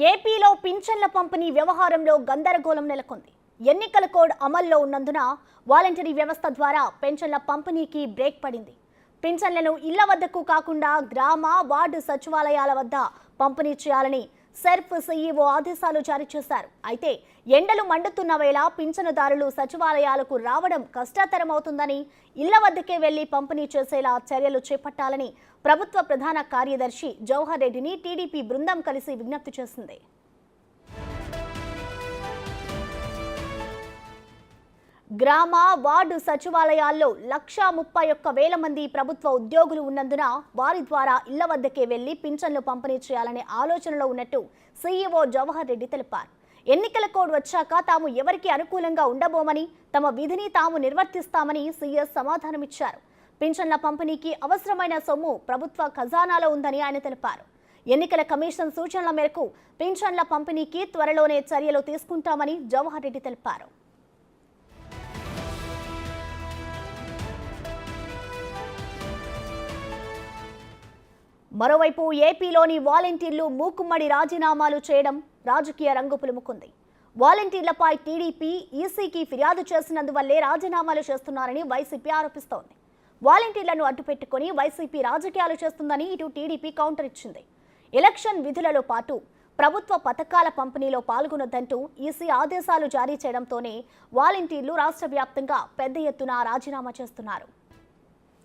ఏపీలో పింఛన్ల పంపిణీ వ్యవహారంలో గందరగోళం నెలకొంది. ఎన్నికల కోడ్ అమల్లో ఉన్నందున వాలంటరీ వ్యవస్థ ద్వారా పెన్షన్ల పంపిణీకి బ్రేక్ పడింది. పింఛన్లను ఇళ్ల వద్దకు కాకుండా గ్రామ, వార్డు సచివాలయాల వద్ద పంపిణీ చేయాలని సెర్ఫ్ సీఈఓ ఆదేశాలు జారీ చేశారు. అయితే ఎండలు మండుతున్న వేళ పింఛనుదారులు సచివాలయాలకు రావడం కష్టతరమవుతుందని ఇళ్ల వద్దకే వెళ్లి పంపిణీ చేసేలా చర్యలు చేపట్టాలని ప్రభుత్వ ప్రధాన కార్యదర్శి జవహర్ రెడ్డిని టీడీపీ బృందం కలిసి విజ్ఞప్తి చేసింది. గ్రామ, వార్డు సచివాలయాల్లో 131,000 మంది ప్రభుత్వ ఉద్యోగులు ఉన్నందున వారి ద్వారా ఇళ్ల వద్దకే వెళ్లి పింఛన్లు పంపిణీ చేయాలనే ఆలోచనలో ఉన్నట్టు సీఈఓ జవహర్ రెడ్డి తెలిపారు. ఎన్నికల కోడ్ వచ్చాక తాము ఎవరికి అనుకూలంగా ఉండబోమని, తమ విధిని తాము నిర్వర్తిస్తామని సీఎస్ సమాధానమిచ్చారు. పింఛన్ల పంపిణీకి అవసరమైన సొమ్ము ప్రభుత్వ ఖజానాలో ఉందని ఆయన తెలిపారు. ఎన్నికల కమిషన్ సూచనల మేరకు పింఛన్ల పంపిణీకి త్వరలోనే చర్యలు తీసుకుంటామని జవహర్ రెడ్డి తెలిపారు. మరోవైపు ఏపీలోని వాలంటీర్లు మూకుమ్మడి రాజీనామాలు చేయడం రాజకీయ రంగు పులుముకుంది. వాలంటీర్లపై టీడీపీ, ఈసీకి ఫిర్యాదు చేసినందువల్లే రాజీనామాలు చేస్తున్నారని వైసీపీ ఆరోపిస్తోంది. వాలంటీర్లను అడ్డుపెట్టుకుని వైసీపీ రాజకీయాలు చేస్తుందని ఇటు టీడీపీ కౌంటర్ ఇచ్చింది. ఎలక్షన్ విధులలో పాటు ప్రభుత్వ పథకాల పంపిణీలో పాల్గొనొద్దంటూ ఈసీ ఆదేశాలు జారీ చేయడంతోనే వాలంటీర్లు రాష్ట్ర వ్యాప్తంగా పెద్ద ఎత్తున రాజీనామా చేస్తున్నారు.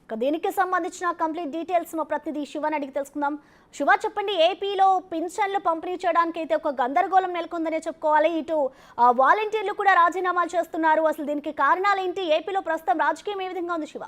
దీనికి సంబంధించిన కంప్లీట్ డీటెయిల్స్ మా ప్రతినిధి శివని అడిగి తెలుసుకుందాం. శివ, చెప్పండి, ఏపీలో పింఛన్లు పంపిణీ చేయడానికి అయితే ఒక గందరగోళం నెలకొందనే చెప్పుకోవాలి. ఇటు వాలంటీర్లు కూడా రాజీనామాలు చేస్తున్నారు. అసలు దీనికి కారణాలు ఏంటి? ఏపీలో ప్రస్తుతం రాజకీయం ఏ విధంగా ఉంది శివ?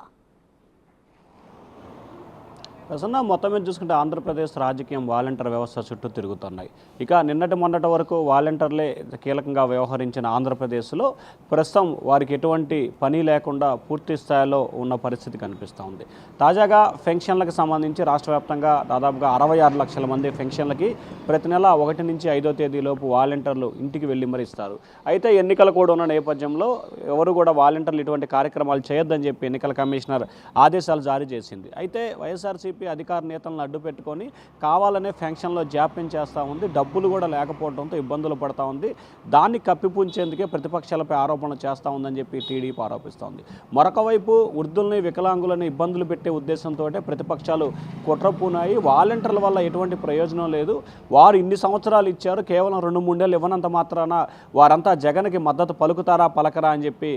ప్రసన్న, మొత్తం మీద చూసుకుంటే ఆంధ్రప్రదేశ్ రాజకీయం వాలంటీర్ వ్యవస్థ చుట్టూ తిరుగుతున్నాయి. ఇక నిన్నటి మొన్నటి వరకు వాలంటీర్లే కీలకంగా వ్యవహరించిన ఆంధ్రప్రదేశ్లో ప్రస్తుతం వారికి ఎటువంటి పని లేకుండా పూర్తి స్థాయిలో ఉన్న పరిస్థితి కనిపిస్తూ ఉంది. తాజాగా పెన్షన్లకు సంబంధించి రాష్ట్ర వ్యాప్తంగా దాదాపుగా 66 లక్షల మంది పెన్షన్లకి ప్రతి నెల 1 నుంచి 5వ తేదీలోపు వాలంటీర్లు ఇంటికి వెళ్ళి మరి ఇస్తారు. అయితే ఎన్నికలు కూడా ఉన్న నేపథ్యంలో ఎవరు కూడా వాలంటీర్లు ఇటువంటి కార్యక్రమాలు చేయొద్దని చెప్పి ఎన్నికల కమిషనర్ ఆదేశాలు జారీ చేసింది. అయితే వైఎస్ఆర్సీపీ అధికార నేతలను అడ్డు పెట్టుకొని కావాలనే ఫంక్షన్లో జాప్యం చేస్తూ ఉంది. డబ్బులు కూడా లేకపోవడంతో ఇబ్బందులు పడుతూ ఉంది. దాన్ని కప్పిపుంచేందుకే ప్రతిపక్షాలపై ఆరోపణలు చేస్తూ ఉందని చెప్పి టీడీపీ ఆరోపిస్తోంది. మరొక వైపు వృద్ధుల్ని, వికలాంగులని ఇబ్బందులు పెట్టే ఉద్దేశంతో ప్రతిపక్షాలు కుట్రపూనాయి. వాలంటీర్ల వల్ల ఎటువంటి ప్రయోజనం లేదు, వారు ఇన్ని సంవత్సరాలు ఇచ్చారు, కేవలం 2-3 ఏళ్ళు ఇవ్వనంత మాత్రాన వారంతా జగన్కి మద్దతు పలుకుతారా పలకరా అని చెప్పి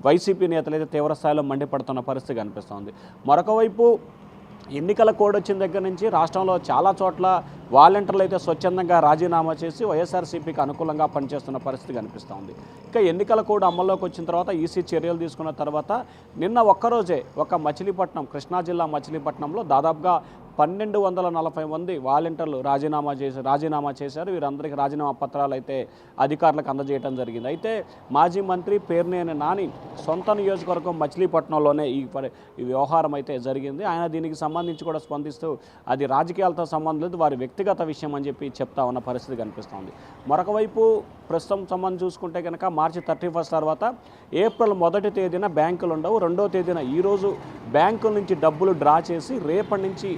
వైసీపీ నేతలైతే తీవ్రస్థాయిలో మండిపడుతున్న పరిస్థితి కనిపిస్తోంది. మరొక వైపు ఎన్నికల కోడ్ వచ్చిన దగ్గర నుంచి రాష్ట్రంలో చాలా చోట్ల వాలంటీర్లు అయితే స్వచ్ఛందంగా రాజీనామా చేసి వైఎస్ఆర్సీపీకి అనుకూలంగా పనిచేస్తున్న పరిస్థితి కనిపిస్తోంది. ఇక ఎన్నికల కోడ్ అమల్లోకి వచ్చిన తర్వాత ఈసీ చర్యలు తీసుకున్న తర్వాత నిన్న ఒక్కరోజే మచిలీపట్నం, కృష్ణా జిల్లా మచిలీపట్నంలో దాదాపుగా 1240 మంది వాలంటీర్లు రాజీనామా చేశారు. వీరందరికీ రాజీనామా పత్రాలు అయితే అధికారులకు అందజేయడం జరిగింది. అయితే మాజీ మంత్రి పేర్నేని నాని సొంత నియోజకవర్గం మచిలీపట్నంలోనే ఈ వ్యవహారం అయితే జరిగింది. ఆయన దీనికి సంబంధించి కూడా స్పందిస్తూ అది రాజకీయాలతో సంబంధం లేదు, వారి వ్యక్తిగత విషయం అని చెప్పి చెప్తా ఉన్న పరిస్థితి కనిపిస్తోంది. మరొక వైపు ప్రస్తుతం సంబంధం చూసుకుంటే కనుక మార్చి 31 తర్వాత ఏప్రిల్ 1వ తేదీన బ్యాంకులు ఉండవు. 2వ తేదీన ఈరోజు బ్యాంకుల నుంచి డబ్బులు డ్రా చేసి రేపటి నుంచి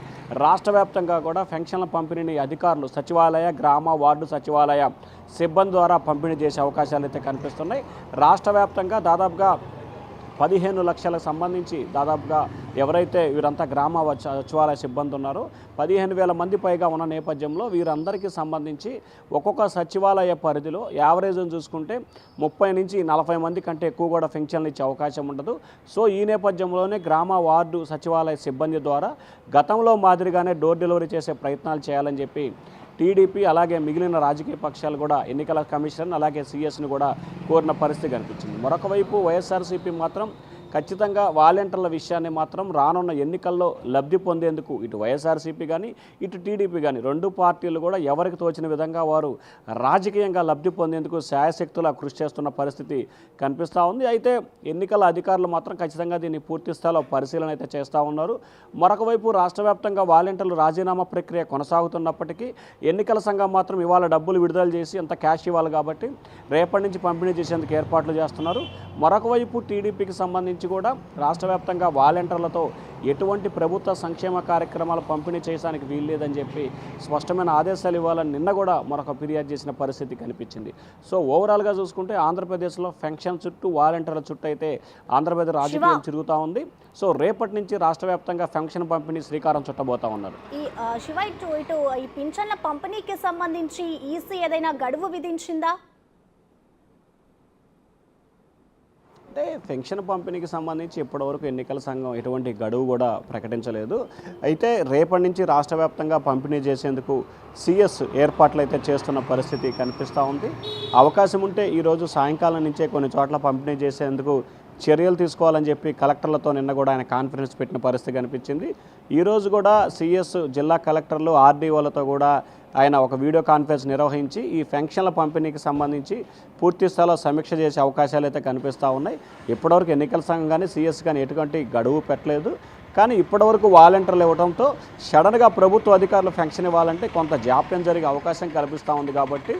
రాష్ట్ర వ్యాప్తంగా కూడా పెన్షన్ల పంపిణీని అధికారులు సచివాలయ, గ్రామ, వార్డు సచివాలయ సిబ్బంది ద్వారా పంపిణీ చేసే అవకాశాలు అయితే కనిపిస్తున్నాయి. రాష్ట్ర వ్యాప్తంగా దాదాపుగా 15 లక్షలకు సంబంధించి దాదాపుగా ఎవరైతే వీరంతా గ్రామ సచివాలయ సిబ్బంది ఉన్నారో 15,000 మంది పైగా ఉన్న నేపథ్యంలో వీరందరికీ సంబంధించి ఒక్కొక్క సచివాలయ పరిధిలో యావరేజ్ని చూసుకుంటే 30 నుంచి 40 మంది కంటే ఎక్కువ కూడా పెన్షన్లు ఇచ్చే అవకాశం ఉండదు. సో ఈ నేపథ్యంలోనే గ్రామ, వార్డు సచివాలయ సిబ్బంది ద్వారా గతంలో మాదిరిగానే డోర్ డెలివరీ చేసే ప్రయత్నాలు చేయాలని చెప్పి టీడీపీ అలాగే మిగిలిన రాజకీయ పక్షాలు కూడా ఎన్నికల కమిషన్ అలాగే సీఎస్ని కూడా కోరిన పరిస్థితి కనిపించింది. మరొక వైపు వైఎస్ఆర్సీపీ మాత్రం ఖచ్చితంగా వాలంటీర్ల విషయాన్ని మాత్రం రానున్న ఎన్నికల్లో లబ్ధి పొందేందుకు ఇటు వైఎస్ఆర్సీపీ కానీ ఇటు టీడీపీ కానీ 2 పార్టీలు కూడా ఎవరికి తోచిన విధంగా వారు రాజకీయంగా లబ్ధి పొందేందుకు శాయశక్తులా కృషి చేస్తున్న పరిస్థితి కనిపిస్తూ ఉంది. అయితే ఎన్నికల అధికారులు మాత్రం ఖచ్చితంగా దీన్ని పూర్తి స్థాయిలో పరిశీలన అయితే చేస్తూ ఉన్నారు. మరొక వైపు రాష్ట్ర వ్యాప్తంగా వాలంటీర్లు రాజీనామా ప్రక్రియ కొనసాగుతున్నప్పటికీ ఎన్నికల సంఘం మాత్రం ఇవాళ డబ్బులు విడుదల చేసి అంత క్యాష్ ఇవ్వాలి కాబట్టి రేపటి నుంచి పంపిణీ చేసేందుకు ఏర్పాట్లు చేస్తున్నారు. మరొక వైపు టీడీపీకి సంబంధించి నుంచి కూడా రాష్ట్ర వ్యాప్తంగా వాలంటీర్లతో ఎటువంటి ప్రభుత్వ సంక్షేమ కార్యక్రమాలు పంపిణీ చేయడానికి వీల్లేదని చెప్పి స్పష్టమైన ఆదేశాలు ఇవ్వాలని నిన్న కూడా మరొక ఫిర్యాదు చేసిన పరిస్థితి కనిపించింది. సో ఓవరాల్గా చూసుకుంటే ఆంధ్రప్రదేశ్లో ఫంక్షన్ చుట్టూ వాలంటీర్ల చుట్టూ అయితే ఆంధ్రప్రదేశ్ రాజకీయం తిరుగుతూ ఉంది. సో రేపటి నుంచి రాష్ట్ర వ్యాప్తంగా ఫంక్షన్ పంపిణీ శ్రీకారం చుట్టబోతా ఉన్నారు. ఈ శివ ఇటు ఈ పింఛన్ల పంపిణీకి సంబంధించి ఈసీ ఏదైనా గడువు విధించిందా? అంటే పెన్షన్ పంపిణీకి సంబంధించి ఇప్పటివరకు ఎన్నికల సంఘం ఎటువంటి గడువు కూడా ప్రకటించలేదు. అయితే రేపటి నుంచి రాష్ట్ర వ్యాప్తంగా పంపిణీ చేసేందుకు సిఎస్ ఏర్పాట్లు అయితే చేస్తున్న పరిస్థితి కనిపిస్తూ ఉంది. అవకాశం ఉంటే ఈరోజు సాయంకాలం నుంచే కొన్ని చోట్ల పంపిణీ చేసేందుకు చర్యలు తీసుకోవాలని చెప్పి కలెక్టర్లతో నిన్న కూడా ఆయన కాన్ఫరెన్స్ పెట్టిన పరిస్థితి కనిపించింది. ఈరోజు కూడా సిఎస్ జిల్లా కలెక్టర్లు ఆర్డీఓలతో కూడా ఆయన ఒక వీడియో కాన్ఫరెన్స్ నిర్వహించి ఈ పెన్షన్ల పంపిణీకి సంబంధించి పూర్తి స్థాయిలో సమీక్ష చేసే అవకాశాలు అయితే కనిపిస్తూ ఉన్నాయి. ఇప్పటివరకు ఎన్నికల సంఘం కానీ సిఎస్ కానీ ఎటువంటి గడువు పెట్టలేదు. కానీ ఇప్పటివరకు వాలంటీర్లు ఇవ్వడంతో సడన్గా ప్రభుత్వ అధికారులు పెన్షన్ ఇవ్వాలంటే కొంత జాప్యం జరిగే అవకాశం కల్పిస్తూ ఉంది. కాబట్టి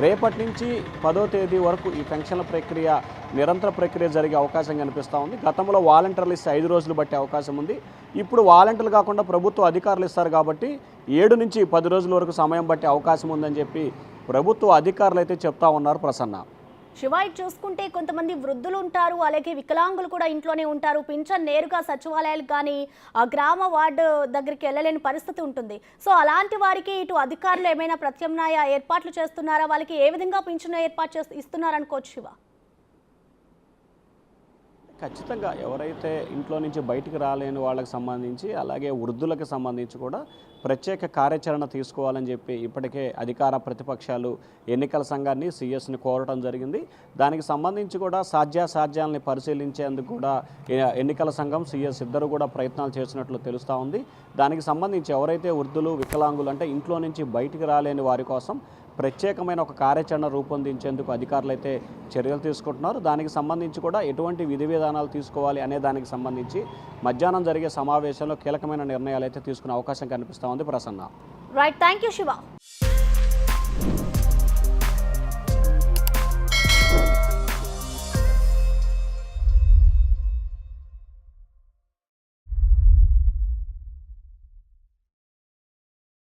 రేపటి నుంచి 10వ తేదీ వరకు ఈ పెన్షన్ల ప్రక్రియ నిరంతర ప్రక్రియ జరిగే అవకాశం కనిపిస్తూ ఉంది. గతంలో వాలంటీర్లు ఇస్తే 5 రోజులు బట్టే అవకాశం ఉంది. ఇప్పుడు వాలంటీర్లు కాకుండా ప్రభుత్వ అధికారులు ఇస్తారు కాబట్టి 7 నుంచి 10 రోజుల వరకు సమయం బట్టే అవకాశం ఉందని చెప్పి ప్రభుత్వ అధికారులు అయితే చెప్తా ఉన్నారు. ప్రసన్న, శివాయి చూసుకుంటే కొంతమంది వృద్ధులు ఉంటారు, అలాగే వికలాంగులు కూడా ఇంట్లోనే ఉంటారు. పింఛన్ నేరుగా సచివాలయాలకు కానీ ఆ గ్రామ వార్డు దగ్గరికి వెళ్ళలేని పరిస్థితి ఉంటుంది. సో అలాంటి వారికి ఇటు అధికారులు ఏమైనా ప్రత్యామ్నాయ ఏర్పాట్లు చేస్తున్నారా? వాళ్ళకి ఏ విధంగా పింఛన్ ఏర్పాటు ఇస్తున్నారనుకోవచ్చు శివ? ఖచ్చితంగా ఎవరైతే ఇంట్లో నుంచి బయటికి రాలేని వాళ్ళకి సంబంధించి అలాగే వృద్ధులకు సంబంధించి కూడా ప్రత్యేక కార్యాచరణ తీసుకోవాలని చెప్పి ఇప్పటికే అధికార ప్రతిపక్షాలు ఎన్నికల సంఘాన్ని సిఎస్ని కోరటం జరిగింది. దానికి సంబంధించి కూడా సాధ్యాసాధ్యాలని పరిశీలించేందుకు కూడా ఎన్నికల సంఘం సిఎస్ ఇద్దరు కూడా ప్రయత్నాలు చేసినట్లు తెలుస్తూ ఉంది. దానికి సంబంధించి ఎవరైతే వృద్ధులు వికలాంగులు అంటే ఇంట్లో నుంచి బయటికి రాలేని వారి కోసం ప్రత్యేకమైన ఒక కార్యాచరణ రూపొందించేందుకు అధికారులు అయితే చర్యలు తీసుకుంటున్నారు. దానికి సంబంధించి కూడా ఎటువంటి విధి విధానాలు తీసుకోవాలి అనే దానికి సంబంధించి మధ్యాహ్నం జరిగే సమావేశంలో కీలకమైన నిర్ణయాలు అయితే తీసుకునే అవకాశం కనిపిస్తూ ఉంది. Prasanna, right, thank you Shiva.